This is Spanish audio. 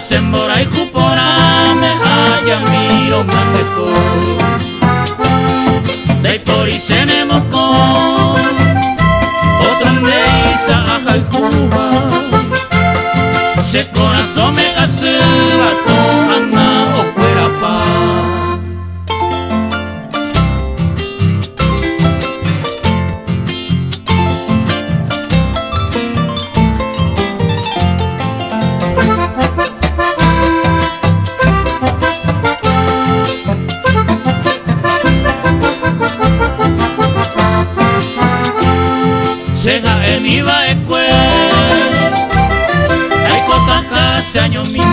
sembora y jupora me haya miro mandeco de torice moko otro de isa aja y juba se corazón me asuba con ana o fuera pa Sega en mi va escuela, hay coca casi años mío.